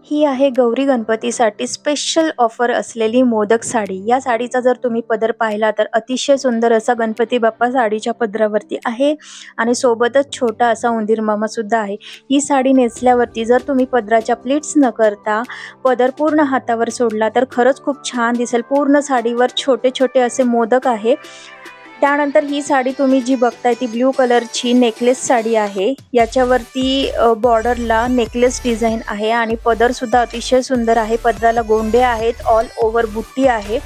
ही आहे गौरी गणपतीसाठी special offer असलेली मोदक साडी। या साडीचा जर तुम्ही पदर पाहिला तर अतिशय सुंदर असा गणपती बाप्पा साडीच्या पदरावरती आहे आणि सोबतच छोटा असा उंदीर मामा सुद्धा आहे। ही साडी नेसल्यावरती जर तुम्ही पदराच्या प्लीट्स न करता पदर पूर्ण हातावर सोडला तर खरंच खूप छान दिसेल। पूर्ण साडीवर छोटे छोटे असे मोदक आहे। त्यानंतर ही साडी तुम्ही जी बघताय ती ब्लू कलरची नेकलेस साडी आहे। याच्यावरती बॉर्डरला नेकलेस डिझाइन आहे आणि पदर सुद्धा अतिशय सुंदर आहे। पदराला गोंडे आहेत, ऑल ओव्हर बुट्टी आहे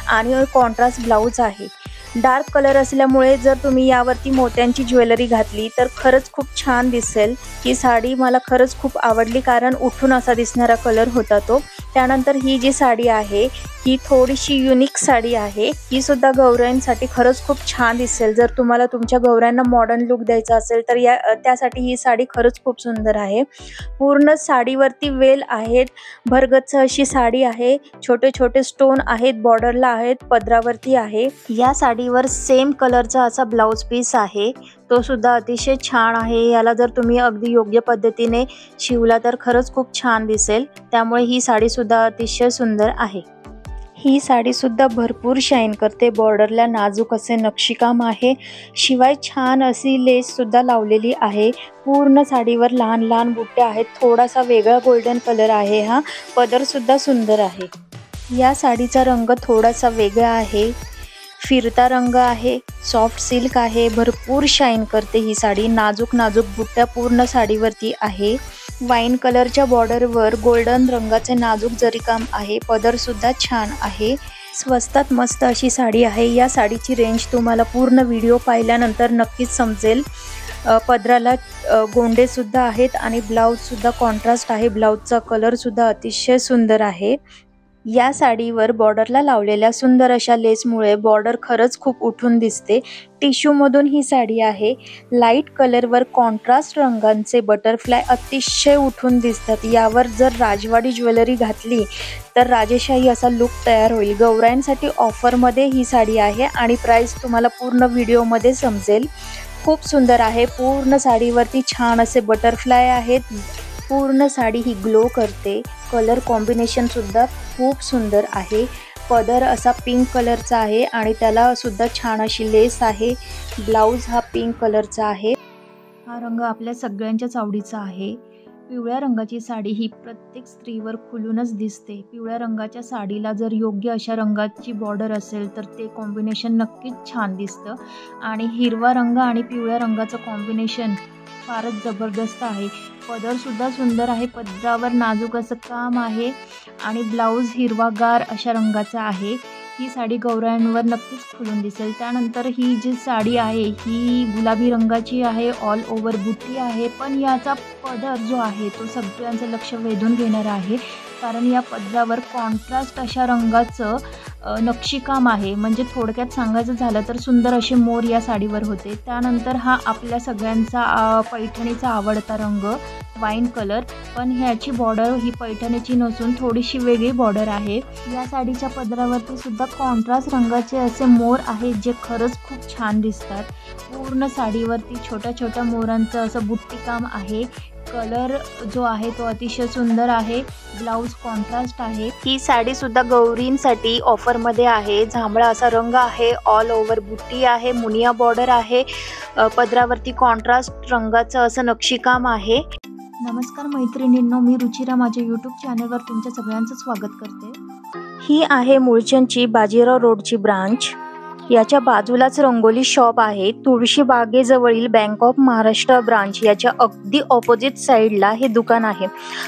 आणि कॉन्ट्रास्ट ब्लाउज आहे। डार्क कलर असल्यामुळे जर तुम्ही यावरती मोत्यांची ज्वेलरी घातली तर खरंच खूप छान दिसेल। ही साडी मला खरंच खूप आवडली कारण उठून असा दिसणारा कलर होता तो। त्यानंतर ही जी साडी आहे ही थोडीशी युनिक साडी आहे। ही सुद्धा गौराईंसाठी खरंच खूप छान दिसेल। जर तुम्हाला तुमच्या गौराईंना मॉडर्न लुक द्यायचा असेल तर त्यासाठी ही साडी खरंच खूप सुंदर आहे। पूर्ण साडीवरती वेल आहेत, भरगच्च अशी साडी आहे, छोटे छोटे स्टोन आहेत, बॉर्डरला आहेत, पदरावरती आहे। या साडीवर सेम कलरचा असा ब्लाउज पीस आहे, तो सुद्धा अतिशय छान आहे। याला जर तुम्ही अगदी योग्य पद्धतीने शिवला तर खरंच खूप छान दिसेल। त्यामुळे ही साडी सुद्धा अतिशय सुंदर आहे। ही साडी सुद्धा भरपूर शाईन करते। बॉर्डरला नाजूक असे नक्षीकाम आहे, शिवाय छान अशी लेस सुद्धा लावलेली आहे। पूर्ण साडीवर लहान लहान बुट्ट्या आहेत, थोडासा वेगळा गोल्डन कलर आहे। हा पदर सुद्धा सुंदर आहे। या साडीचा रंग थोडासा वेगळा आहे, फिरता रंग आहे, सॉफ्ट सिल्क आहे, भरपूर शाईन करते ही साडी। नाजूक नाजूक बुट्ट्या पूर्ण साडीवरती आहे। वाईन कलरच्या बॉर्डरवर गोल्डन रंगाचे नाजूक जरीकाम आहे। पदर सुद्धा छान आहे। स्वस्तात मस्त अशी साडी आहे। या साडीची रेंज तुम्हाला पूर्ण व्हिडिओ पाहिल्यानंतर नक्कीच समजेल। पदराला गोंडे सुद्धा आहेत आणि ब्लाउज सुद्धा कॉन्ट्रास्ट आहे। ब्लाउजचा कलर सुद्धा अतिशय सुंदर आहे। या साडीवर बॉर्डरला लावलेल्या सुंदर अशा लेसमुळे बॉर्डर खरंच खूप उठून दिसते। टिश्यू मधून ही साडी आहे। लाईट कलरवर कॉन्ट्रास्ट रंगांचे बटरफ्लाय अतिशय उठून दिसतात। यावर जर राजवाडी ज्वेलरी घातली तर राजेशाही असा लुक तयार होईल। गौराईंसाठी ऑफरमध्ये ही साडी आहे आणि प्राइस तुम्हाला पूर्ण व्हिडिओमध्ये समजेल। खूप सुंदर आहे। पूर्ण साडीवरती छान असे बटरफ्लाय आहेत। पूर्ण साडी ही ग्लो करते। कलर कॉम्बिनेशन सुद्धा खूप सुंदर आहे। पदर असा पिंक कलरचा आहे आणि त्याला सुद्धा छान अशी लेस आहे। ब्लाउज हा पिंक कलरचा आहे। हा रंग आपल्या सगळ्यांच्याच आवडीचा आहे। पिवळ्या रंगाची साडी ही प्रत्येक स्त्रीवर खुलूनच दिसते। पिवळ्या रंगाच्या साडीला जर योग्य अशा रंगाची बॉर्डर असेल तर ते कॉम्बिनेशन नक्कीच छान दिसतं आणि हिरवा रंग आणि पिवळ्या रंगाचं कॉम्बिनेशन फारच जबरदस्त आहे। पदर सुद्धा सुंदर आहे। पदरावर नाजूक असं काम आहे आणि ब्लाउज हिरवागार अशा रंगाचा आहे। ही साडी गौराईंवर नक्कीच खुलून दिसेल। त्यानंतर ही जी साडी आहे ही गुलाबी रंगाची आहे, ऑल ओव्हर बुट्टी आहे, पण याचा पदर जो आहे तो सगळ्यांचं लक्ष वेधून घेणारा आहे कारण या पदरावर कॉन्ट्रास्ट अशा रंगाचं नक्षीकाम आहे। म्हणजे थोडक्यात सांगायचं झालं तर सुंदर असे मोर या साडीवर होते। त्यानंतर हा आपल्या सगळ्यांचा पैठणीचा आवडता रंग वाईन कलर, पण ह्याची बॉर्डर ही पैठणीची नसून थोडीशी वेगळी बॉर्डर आहे। या साडीच्या पदरावरती सुद्धा कॉन्ट्रास्ट रंगाचे असे मोर आहेत जे खरंच खूप छान दिसतात। पूर्ण साडीवरती छोट्या छोट्या मोरांचं असं बुट्टी काम आहे। कलर जो आहे तो अतिशय सुंदर आहे। ब्लाउज कॉन्ट्रास्ट आहे। ही साडी सुद्धा गौरींसाठी ऑफरमध्ये आहे। जांभळा असा रंग आहे, ऑल ओव्हर बुट्टी आहे, मुनिया बॉर्डर आहे, पदरावरती कॉन्ट्रास्ट रंगाचं असं नक्षीकाम आहे। नमस्कार मैत्रिणींनो, मी रुचिरा माझ्या यूट्यूब चॅनलवर तुमच्या सगळ्यांचं स्वागत करते। ही आहे मुळचंदची बाजीराव रोडची ब्रांच। याच्या बाजूलाच रंगोली शॉप आहे। तुळशी बागेजवळील बँक ऑफ महाराष्ट्र ब्रांच याच्या अगदी ऑपोजिट साईडला हे दुकान आहे।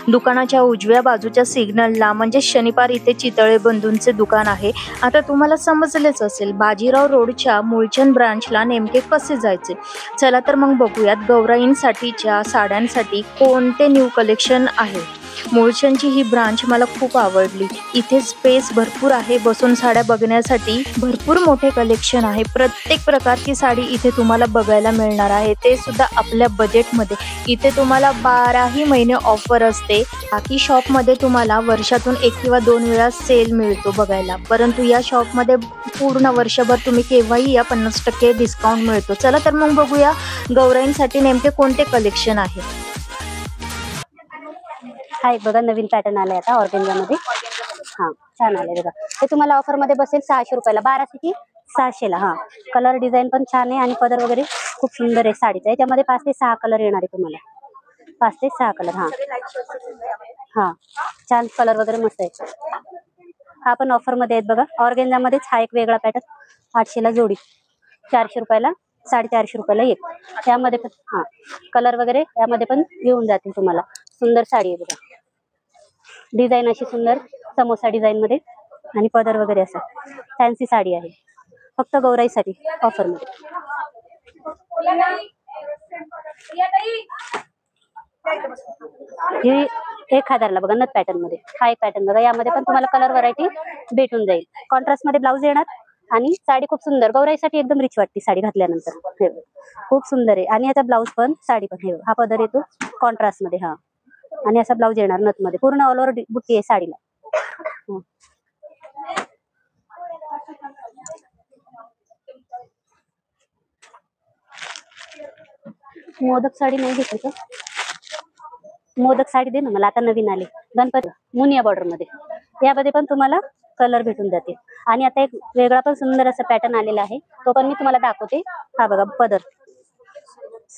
दुकानाच्या उजव्या बाजूच्या सिग्नलला म्हणजे शनिवार इथे चितळे बंधूंचे दुकान आहे। आता तुम्हाला समजलेच असेल बाजीराव रोडच्या मुळचंद ब्रांचला नेमके कसे जायचे। चला तर मग बघूयात गौराईंसाठीच्या साड्यांसाठी कोणते न्यू कलेक्शन आहे। मुळचंदची ही ब्रांच मला खूप आवडली। इथे स्पेस भरपूर आहे, बसून साड्या बघण्यासाठी भरपूर मोठे कलेक्शन आहे। प्रत्येक प्रकारची साडी इथे तुम्हाला बघायला मिळणार आहे, ते सुद्धा आपल्या बजेटमध्ये। इथे तुम्हाला 12ही महिने ऑफर असते। बाकी शॉपमध्ये तुम्हाला वर्षातून 1 किंवा 2 वेळा सेल मिळतो बघायला, परंतु या शॉपमध्ये पूर्ण वर्षभर तुम्ही केव्हाही या 50% डिस्काउंट मिळतो। चला तर मग बघूया गौराईंसाठी नेमके कोणते कलेक्शन आहे। हा एक बघा नवीन पॅटर्न आलाय आता ऑर्गेन्झा मध्ये. हा छान आले बघा. ते तुम्हाला ऑफर मध्ये बसेल 600 रुपयाला, 1200 ची 600 ला. हा कलर डिझाईन पण छान आहे आणि पदर वगैरे खूप सुंदर आहे साडीचा. याच्यामध्ये 5 ते 6 कलर येणार आहे तुम्हाला, 5 ते 6 कलर. हा हा छान कलर वगैरे मस्त आहे. हा पण ऑफर मध्ये आहेत बघा. ऑर्गेन्झा मध्येच हा एक वेगळा पॅटर्न 800 ला जोडी, 400 रुपयाला, 450 रुपयाला एक. त्यामध्ये पण हा कलर वगैरे यामध्ये पण येऊन जातील तुम्हाला. सुंदर साडी आहे बघा. डिझाईन अशी सुंदर समोसा डिझाईन मध्ये आणि पदर वगैरे असं फॅन्सी साडी आहे. फक्त गौराईसाठी ऑफर मध्ये. ही 1000 ला बघा नथ पॅटर्न मध्ये. हा एक पॅटर्न बघा. यामध्ये पण तुम्हाला कलर व्हरायटी भेटून जाईल. कॉन्ट्रास्ट मध्ये ब्लाऊज येणार आणि साडी खूप सुंदर गौराईसाठी एकदम रिच वाटते साडी घातल्यानंतर. खूप सुंदर आहे. आणि याचा ब्लाऊज पण साडी पण हे हा पदर येतो कॉन्ट्रास्ट मध्ये. हा आणि असा ब्लाऊज येणार नथ मध्ये. पूर्ण ऑल ओव्हर बुट्टी आहे साडीला. मोदक साडी नाही घेतली का? मोदक साडी दे ना मला, आता नवीन आले गणपती मुनिया बॉर्डर मध्ये. यामध्ये पण तुम्हाला कलर भेटून जातील. आणि आता एक वेगळा पण सुंदर असा पॅटर्न आलेला आहे, तो पण मी तुम्हाला दाखवते. हा बघा पदर,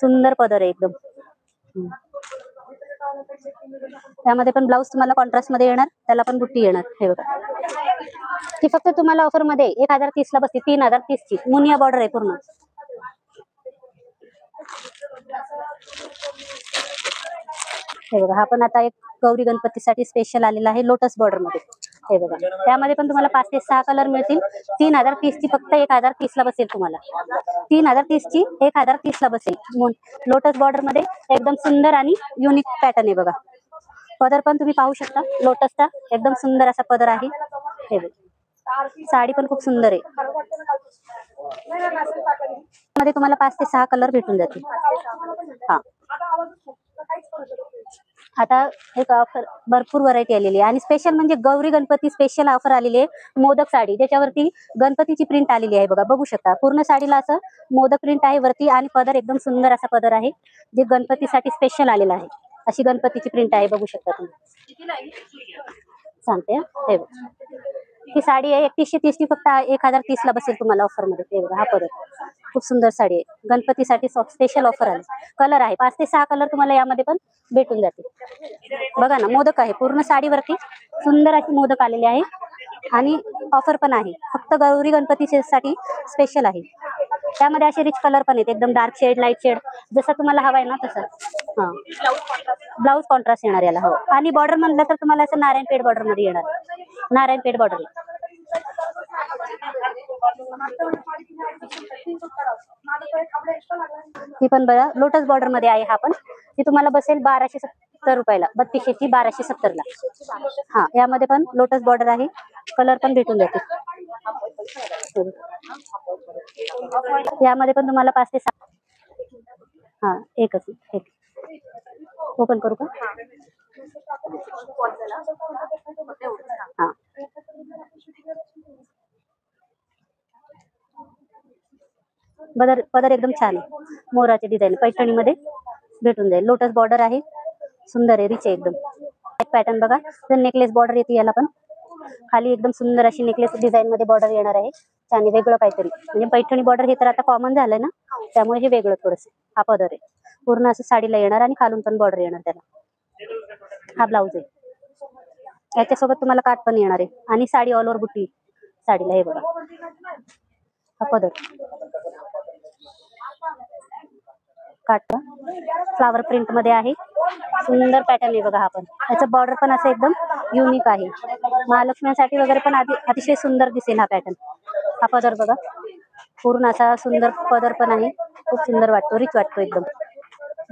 सुंदर पदर आहे एकदम. त्यामध्ये पण ब्लाऊज तुम्हाला कॉन्ट्रास्ट मध्ये येणार, त्याला पण बुट्टी येणार. हे बघा ती फक्त तुम्हाला ऑफर मध्ये 1030 ला बसते. 3030 ची मुनिया बॉर्डर आहे पूर्ण. हे बघा हा पण आता एक गौरी गणपतीसाठी स्पेशल आलेला आहे लोटस बॉर्डर मध्ये. हे बघा त्यामध्ये पण तुम्हाला 5 ते 6 कलर मिळतील. 3030 ची फक्त 1030 ला बसेल तुम्हाला. 3030 ची 1030 ला बसेल. लोटस बॉर्डर मध्ये एकदम सुंदर आणि युनिक पॅटर्न आहे बघा. पदर पण तुम्ही पाहू शकता लोटसचा एकदम सुंदर असा पदर आहे. हे बघा साडी पण खूप सुंदर आहे. मध्ये तुम्हाला 5 ते 6 कलर भेटून जातील. हा आता एक ऑफर भरपूर व्हरायटी आलेली आहे आणि स्पेशल म्हणजे गौरी गणपती स्पेशल ऑफर आलेली आहे. मोदक साडी ज्याच्यावरती गणपतीची प्रिंट आलेली आहे बघा, बघू शकता. पूर्ण साडीला असं मोदक प्रिंट आहे वरती आणि पदर एकदम सुंदर असा पदर आहे जे गणपतीसाठी स्पेशल आलेला आहे. अशी गणपतीची प्रिंट आहे बघू शकता तुम्ही. सांगते हे बघा ही साडी आहे 3130 ची फक्त 1030 ला बसेल तुम्हाला ऑफर मध्ये. हे बघा हा पदर खूप सुंदर साडी आहे. गणपतीसाठी स्पेशल ऑफर आहे. कलर आहे 5 ते 6 कलर तुम्हाला यामध्ये पण भेटून जातील. बघा ना मोदक आहे पूर्ण साडीवरती सुंदर अशी मोदक आलेले आहे आणि ऑफर पण आहे. फक्त गौरी गणपतीसाठी स्पेशल आहे. त्यामध्ये असे रिच कलर पण आहेत एकदम डार्क शेड, लाईट शेड जसा तुम्हाला हवा आहे ना तसं. हा ब्लाऊज कॉन्ट्रास्ट येणार याला. हो आणि बॉर्डर म्हणलं तर तुम्हाला असं नारायणपेठ बॉर्डर मध्ये येणार. नारायणपेठ बॉर्डर ही पण बघा लोटस बॉर्डर मध्ये आहे. हा पण ती तुम्हाला बसेल 1270 रुपयाला. 3200 ची 1270 ला. हा यामध्ये पण लोटस बॉर्डर आहे. कलर पण भेटून जातील. यामध्ये पण तुम्हाला 5 ते 6. हा एकच एक ओपन करू का? हा पदर एकदम छान आहे. मोराचे डिझाईन पैठणी मध्ये भेटून जाईल. लोटस बॉर्डर आहे सुंदर आहे रिच आहे एकदम. एक पॅटर्न बघा तर नेकलेस बॉर्डर येते याला पण. खाली एकदम सुंदर अशी नेकलेस डिझाईन मध्ये बॉर्डर येणार आहे. छान वेगळं काहीतरी म्हणजे पैठणी बॉर्डर हे तर आता कॉमन झालंय ना, त्यामुळे हे वेगळं थोडस. हा पदर आहे पूर्ण असं साडीला येणार आणि खालून पण बॉर्डर येणार त्याला. हा ब्लाऊज आहे. याच्यासोबत तुम्हाला काठ पण येणार आहे आणि साडी ऑल ओव्हर बुट्टी साडीला. हे बघा हा पदर काठ फ्लावर प्रिंट मध्ये आहे. सुंदर पॅटर्न आहे बघा हा पण. त्याचं बॉर्डर पण असं एकदम युनिक आहे. महालक्ष्मीसाठी वगैरे पण अतिशय सुंदर दिसेल हा पॅटर्न. हा पदर बघा पूर्ण असा सुंदर पदर पण आहे. खूप सुंदर वाटतो, रिच वाटतो एकदम.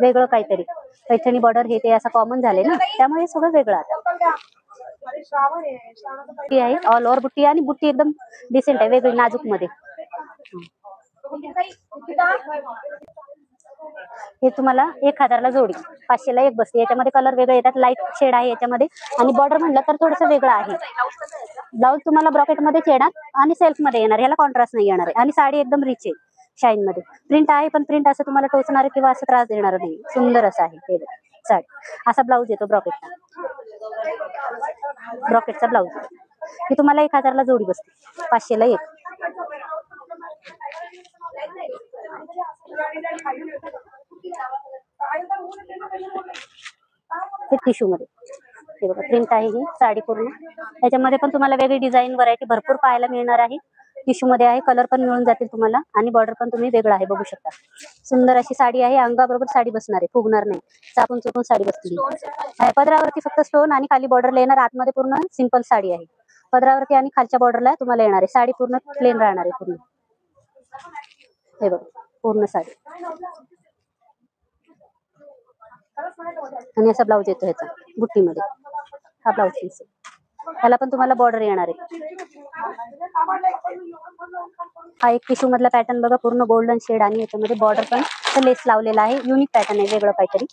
वेगळं काहीतरी पैठणी बॉर्डर हे ते असं कॉमन झाले ना, त्यामुळे सगळं वेगळं आता आहे. ऑल ओव्हर बुट्टी आणि बुट्टी एकदम डिसेंट आहे वेगळी नाजूक मध्ये. हे तुम्हाला 1000 ला जोडी, 500 ला एक बसते. याच्यामध्ये कलर वेगळे येतात. लाईट शेड आहे याच्यामध्ये आणि बॉर्डर म्हणलं तर थोडंसं वेगळं आहे. ब्लाऊज तुम्हाला ब्रॉकेट मध्येच येणार आणि सेल्फ मध्ये येणार. याला कॉन्ट्रास्ट नाही येणार आहे आणि साडी एकदम रिच आहे शाईन मध्ये. प्रिंट आहे पण प्रिंट असं तुम्हाला टोचणार किंवा असं त्रास देणार नाही. सुंदर असं आहे. साडी असा ब्लाऊज येतो ब्रॉकेटचा. ब्रॉकेटचा ब्लाऊज ही तुम्हाला 1000ला जोडी बसते, 500ला एक. हे टिश्यू मध्ये हे बघा प्रिंट आहे ही साडी पूर्ण. त्याच्यामध्ये पण तुम्हाला वेगळी डिझाईन व्हरायटी भरपूर पाहायला मिळणार आहे. टिश्यू मध्ये आहे, कलर पण मिळून जातील तुम्हाला आणि बॉर्डर पण तुम्ही वेगळा आहे बघू शकता. सुंदर अशी साडी आहे, अंगाबरोबर साडी बसणार आहे, फुगणार नाही, चापून चुपून साडी बसली. पदरावरती फक्त स्टोन आणि खाली बॉर्डर येणार, आतमध्ये पूर्ण सिंपल साडी आहे. पदरावरती आणि खालच्या बॉर्डरला तुम्हाला येणार आहे. साडी पूर्ण प्लेन राहणार आहे पूर्ण. हे बघा पूर्ण साडी आणि असा ब्लाऊज येतो ह्याचा बुट्टीमध्ये. हा ब्लाऊज पीस आहे, त्याला पण तुम्हाला बॉर्डर येणार आहे. हा एक टिश्यू मधला पॅटर्न बघा, पूर्ण गोल्डन शेड आणि याच्यामध्ये बॉर्डर पण लेस लावलेला आहे. युनिक पॅटर्न आहे, वेगळं काहीतरी.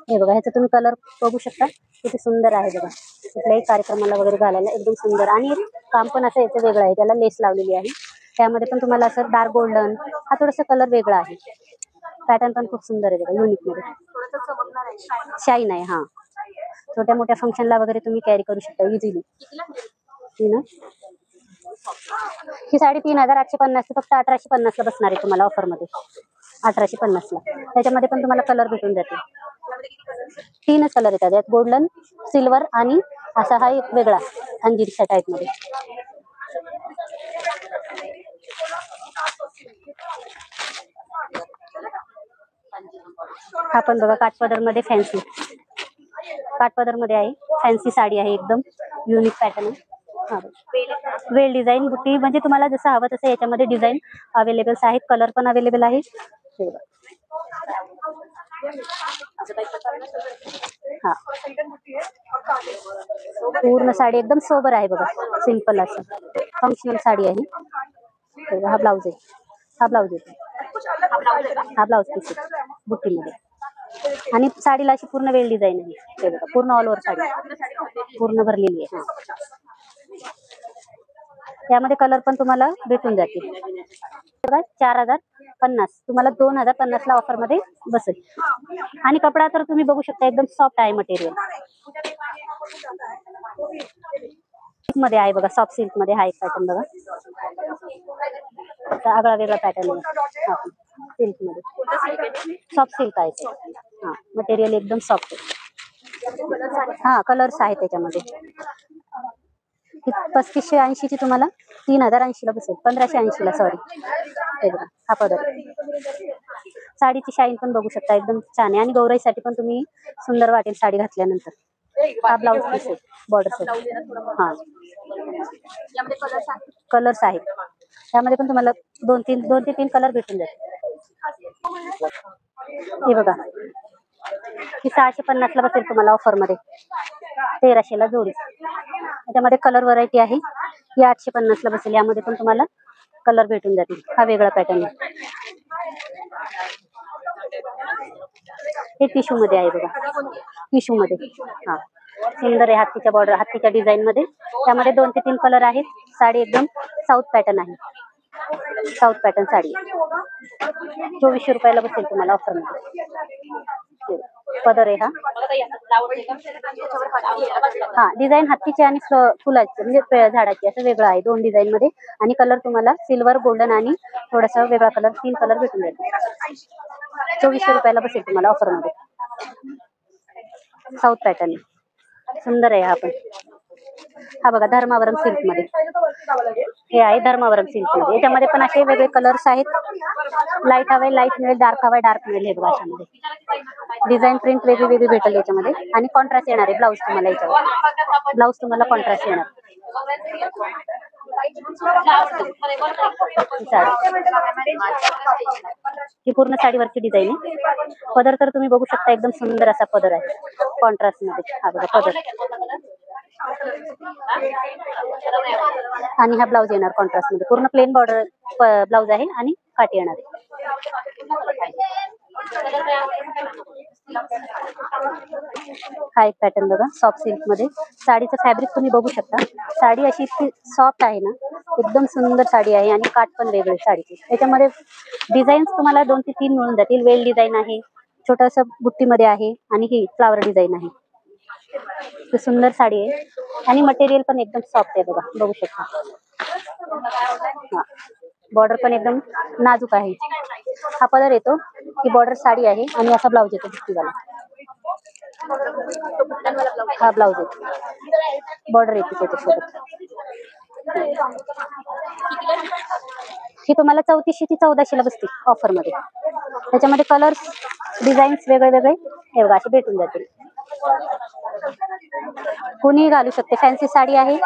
हे बघा ह्याचा तुम्ही कलर बघू शकता, किती सुंदर आहे बघा. कुठल्याही कार्यक्रमाला वगैरे घालायला एकदम सुंदर. आणि काम पण असं याचं वेगळं आहे, त्याला लेस लावलेली आहे. त्यामध्ये पण तुम्हाला असं डार्क गोल्डन, हा थोडासा कलर वेगळा आहे. पॅटर्न पण खूप सुंदर आहे बघा, युनिक मध्ये शाईन आहे. हा छोट्या मोठ्या फंक्शनला वगैरे तुम्ही कॅरी करू शकता इझिली. ही साडी 3850, फक्त 1850 ला बसणार आहे तुम्हाला ऑफर मध्ये. 1850 ला. त्याच्यामध्ये पण तुम्हाला कलर भेटून जातील. 3च कलर येतात यात, गोल्डन, सिल्वर आणि असा हा एक वेगळा अंजिरीच्या टाईप मध्ये. हा पण बघा काठपदर मध्ये फॅन्सी, काठपदर मध्ये आहे, फॅन्सी साडी आहे, एकदम युनिक पॅटर्न आहे. हा वेल डिझाईन बुट्टी, म्हणजे तुम्हाला जसं हवं तसं याच्यामध्ये डिझाईन अवेलेबल आहेत. कलर पण अवेलेबल आहे. हा पूर्ण साडी एकदम सोबर आहे बघा, सिंपल असं फंक्शनल साडी आहे. हा ब्लाऊज आहे, हा ब्लाऊज आहे, हा ब्लाऊज पीस आहे बुट्टीमध्ये. आणि साडीला अशी पूर्ण वेल डिझाईन आहे, पूर्ण ऑल ओव्हर साडी पूर्ण भरलेली आहे. त्यामध्ये कलर पण तुम्हाला भेटून जातील. 4050, तुम्हाला 2050 ला ऑफर मध्ये बसेल. आणि कपडा तर तुम्ही बघू शकता एकदम सॉफ्ट आहे मटेरियल मध्ये आहे बघा, सॉफ्ट सिल्क मध्ये हा एक पॅटर्न बघा, आगळा वेगळा पॅटर्न आहे. सिल्क मध्ये सॉफ्ट सिल्क आहे ते. हा मटेरियल एकदम सॉफ्ट आहे. हा कलर्स आहे त्याच्यामध्ये. 3580 ची तुम्हाला 3080 ला बसेल, 1580 ला सॉरी. हे बघा हा पदर, साडीची शाईन पण बघू शकता, एकदम छान आहे. आणि गौराईसाठी पण तुम्ही सुंदर वाटेल साडी घातल्यानंतर. हा ब्लाऊज पीस आहे, बॉर्डर. हा कलर्स आहेत, त्यामध्ये पण तुम्हाला 2 ते 3 कलर भेटून जातील. हे बघा ही 650 ला बसेल तुम्हाला ऑफर मध्ये, 1300 ला जोडी. त्याच्यामध्ये कलर व्हरायटी आहे. ही 850 ला बसेल, यामध्ये पण तुम्हाला कलर भेटून जातील. हा वेगळा पॅटर्न आहे, हे टिश्यू मध्ये आहे बघा, टिश्यू मध्ये. हा सुंदर आहे, हत्तीच्या बॉर्डर, हत्तीच्या डिझाईन मध्ये. त्यामध्ये 2 ते 3 कलर आहेत. साडी एकदम साऊथ पॅटर्न आहे, साऊथ पॅटर्न साडी. 2400 रुपयाला बसेल तुम्हाला ऑफर मध्ये. पदर आहे हा. हा डिझाईन हत्तीची आणि फुलाची, म्हणजे झाडाची, असं वेगळं आहे 2 डिझाईन मध्ये. आणि कलर तुम्हाला सिल्वर, गोल्डन आणि थोडासा वेगळा कलर, 3 कलर भेटून जातील. 2400 रुपयाला बसेल तुम्हाला ऑफर मध्ये. साऊथ पॅटर्न सुंदर आहे हा पण. हा बघा धर्मावरम सिल्क मध्ये, हे आहे धर्मावरम सिल्क मध्ये. याच्यामध्ये पण असे वेगळे कलर्स आहेत. लाईट हवाय लाईट मिळेल, डार्क हवाय डार्क मिळेल. हे बघा अशामध्ये डिझाईन प्रिंट वेगळी वेगळी भेटेल याच्यामध्ये. आणि कॉन्ट्रास्ट येणार आहे ब्लाऊज तुम्हाला, याच्यावर ब्लाऊज तुम्हाला कॉन्ट्रास्ट येणार. ही पूर्ण साडीवरची डिझाईन आहे. पदर तर तुम्ही बघू शकता, एकदम सुंदर असा पदर आहे कॉन्ट्रास्ट मध्ये. हा बघा पदर, आणि हा ब्लाऊज येणार कॉन्ट्रास्ट मध्ये. पूर्ण प्लेन बॉर्डर ब्लाऊज आहे आणि काठी येणार आहे. हा एक पॅटर्न बघा, सॉफ्ट सिल्क मध्ये. साडीचं फॅब्रिक तुम्ही बघू शकता, साडी अशी इतकी सॉफ्ट आहे ना, एकदम सुंदर साडी आहे आणि काठ पण वेगळे साडीचे. त्याच्यामध्ये डिझाईन्स तुम्हाला 2 ते 3 मिळून जातील. वेल डिझाईन आहे, छोटस बुट्टीमध्ये आहे आणि ही फ्लावर डिझाईन आहे. तर सुंदर साडी आहे आणि मटेरियल पण एकदम सॉफ्ट आहे बघा, बघू शकता. हा, बॉर्डर पण एकदम नाजूक आहे. हा पदर येतो, ही बॉर्डर साडी आहे आणि असा ब्लाऊज येतो बुट्टीवाला. हा ब्लाऊज येतो, बॉर्डर येते त्याच्यासोबत. ही तुम्हाला 3400 ती 1400 ला बसते ऑफर मध्ये. त्याच्यामध्ये कलर्स डिझाईन्स वेगळे वेगळे हे बघा असे भेटून जातील. कुणी घालू शकते, फॅन्सी साडी आहे,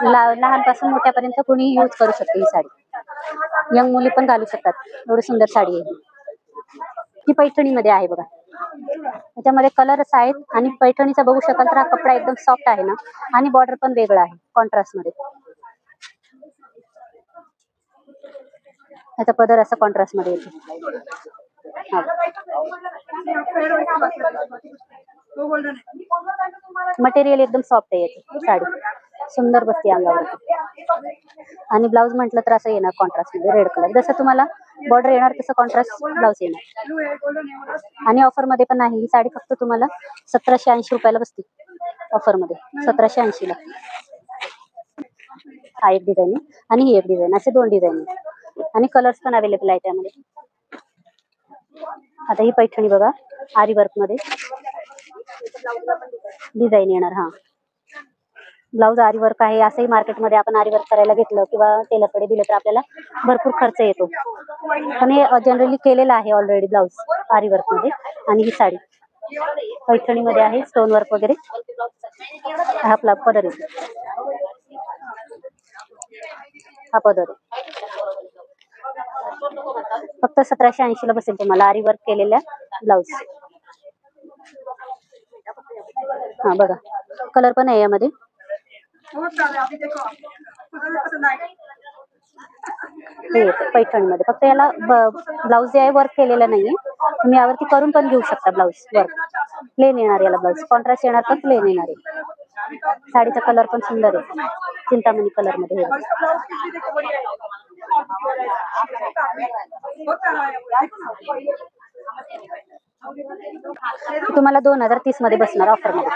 लहानपासून मोठ्यापर्यंत कुणी यूज करू शकते ही साडी. यंग मुली पण घालू शकतात, एवढी सुंदर साडी आहे ही. पैठणी मध्ये आहे बघा, त्याच्यामध्ये कलर्स आहेत आणि पैठणीचा बघू शकाल तर हा कपडा एकदम सॉफ्ट आहे ना आणि बॉर्डर पण वेगळा आहे कॉन्ट्रास्ट मध्ये. याचा पदर असा कॉन्ट्रास्ट मध्ये येतो. मटेरियल एकदम सॉफ्ट आहे याची साडी, सुंदर बसते अंगावर. आणि ब्लाऊज म्हटलं तर असं येणार कॉन्ट्रास्ट मध्ये रेड कलर. जसं तुम्हाला बॉर्डर येणार तसं कॉन्ट्रास्ट ब्लाऊज येणार. आणि ऑफर मध्ये पण आहे ही साडी, फक्त तुम्हाला 1780 रुपयाला बसते ऑफर मध्ये, 1780 ला. हा एक डिझाईन आहे आणि ही एक डिझाईन, असे 2 डिझाईन आहे आणि कलर्स पण अवेलेबल आहे त्यामध्ये. आता ही पैठणी बघा, आरी वर्क मध्ये डिझाईन येणार. हा ब्लाऊज आरी वर्क आहे. असंही मार्केटमध्ये आपण आरी वर्क करायला घेतलं किंवा टेलरकडे दिलं तर आपल्याला भरपूर खर्च येतो, पण हे जनरली केलेलं आहे ऑलरेडी ब्लाऊज आरी वर्क मध्ये. आणि ही साडी पैठणी मध्ये आहे, स्टोन वर्क वगैरे. हा आपला पदर आहे, हा पदर फक्त 1780 ला बसेल तुम्हाला आरी वर्क केलेल्या ब्लाऊज. हा बघा, कलर पण आहे यामध्ये. हे पैठणी मध्ये फक्त याला ब्लाऊज जे आहे वर्क केलेलं नाहीये, तुम्ही यावरती करून पण घेऊ शकता ब्लाऊज वर्क. प्लेन येणार याला ब्लाऊज, कॉन्ट्रास्ट येणार पण प्लेन येणार आहे. साडीचा कलर पण सुंदर आहे, चिंतामणी कलर मध्ये. तुम्हाला 2030 मध्ये बसणार ऑफर मध्ये,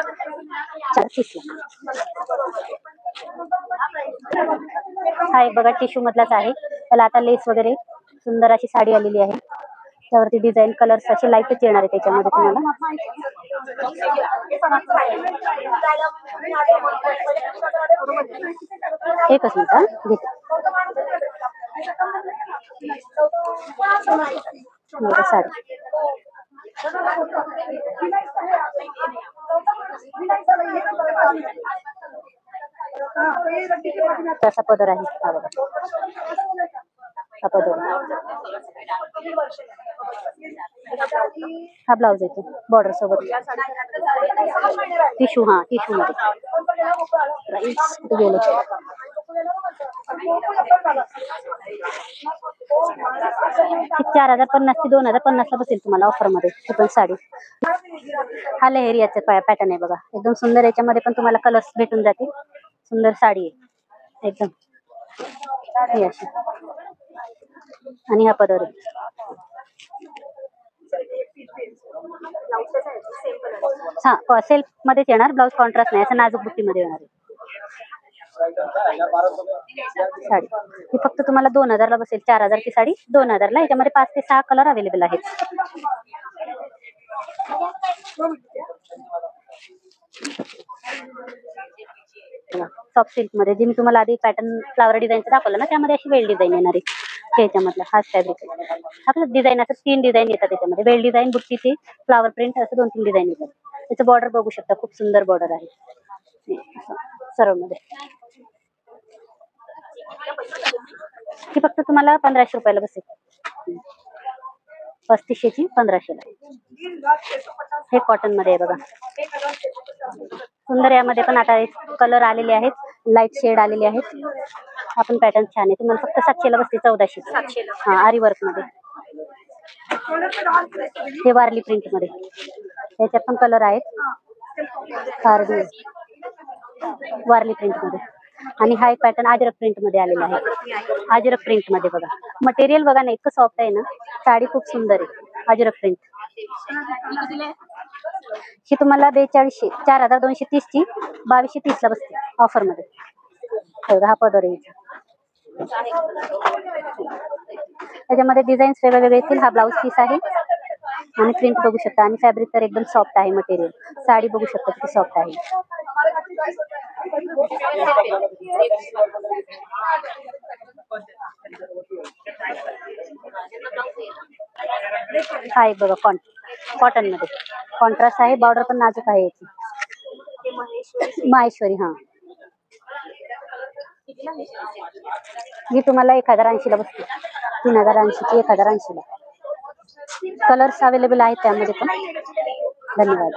430 ला. हा एक बघा टिश्यू मधलाच आहे, त्याला आता लेस वगैरे सुंदर अशी साडी आलेली आहे. त्यावरती डिझाईन कलर्स असे लाईटच येणार आहे त्याच्यामध्ये तुम्हाला. एकच मिनिट घेते. साडी असा पदर आहे, हा बघा हा पदर. हा ब्लाऊज येतो बॉर्डर सोबत, टिश्यू. हा टिश्यू मध्ये गेलो. 4050 ची 2050 ला बसेल तुम्हाला ऑफर मध्ये ही पण साडी. हा लहेरियाचा पॅटर्न आहे बघा, एकदम सुंदर. याच्यामध्ये पण तुम्हाला कलर्स भेटून जातील. सुंदर साडी आहे एकदम ही अशी. आणि हा पदर आहे. हा सेल्फ मध्येच येणार, ब्लाऊज कॉन्ट्रास्ट नाही, असं नाजूक बुट्टी मध्ये येणार आहे साडी. ही फक्त तुम्हाला 2000 ला बसेल, 4000 ची साडी 2000 ला. याच्यामध्ये 5 ते 6 कलर अवेलेबल आहेत. सॉफ्ट सिल्क मध्ये जे मी तुम्हाला आधी पॅटर्न फ्लावर डिझाईनचा दाखवलं ना, त्यामध्ये अशी वेल डिझाईन येणार आहे त्याच्यामधला. हाच फॅब्रिक आपलं डिझाईन असं 3 डिझाईन येतात त्याच्यामध्ये, वेल डिझाईन, बुट्टीची, फ्लावर प्रिंट, असं 2-3 डिझाईन येतात. त्याचं बॉर्डर बघू शकता, खूप सुंदर बॉर्डर आहे सर्व मध्ये. ही फक्त तुम्हाला 1500 रुपयाला बसेल, 3500 ची 1500 ला. हे कॉटन मध्ये आहे बघा, सुंदर. यामध्ये पण आता कलर आलेले आहेत, लाईट शेड आलेले आहेत. आपण पॅटर्न छान आहे, तुम्हाला फक्त 700 ला बसते, 1400. हा आरी वर्क मध्ये, हे वारली प्रिंट मध्ये. याच्यात पण कलर आहेत, वारली प्रिंट मध्ये. आणि हा एक पॅटर्न अजरक प्रिंट मध्ये आलेला आहे. अजरक प्रिंट मध्ये बघा, मटेरियल बघा ना, इतकं सॉफ्ट आहे ना, साडी खूप सुंदर आहे. अजरक प्रिंट ही तुम्हाला 4200 4230 ची 2230 ला बसते ऑफर मध्ये. हा पदर आहे. त्याच्यामध्ये डिझाईन्स वेगवेगळे येतील. हा ब्लाऊज पीस आहे आणि प्रिंट बघू शकता, आणि फॅब्रिक तर एकदम सॉफ्ट आहे. मटेरियल साडी बघू शकता किती सॉफ्ट आहे. हा एक बघा कॉटन मध्ये कॉन्ट्रास्ट आहे. बॉर्डर पण नाजूक आहे याची. माहेश्वरी. हा ही तुम्हाला 1080 ला बसते. 3080 ची 1080 ला. कलर्स अवेलेबल आहेत त्यामध्ये पण. धन्यवाद.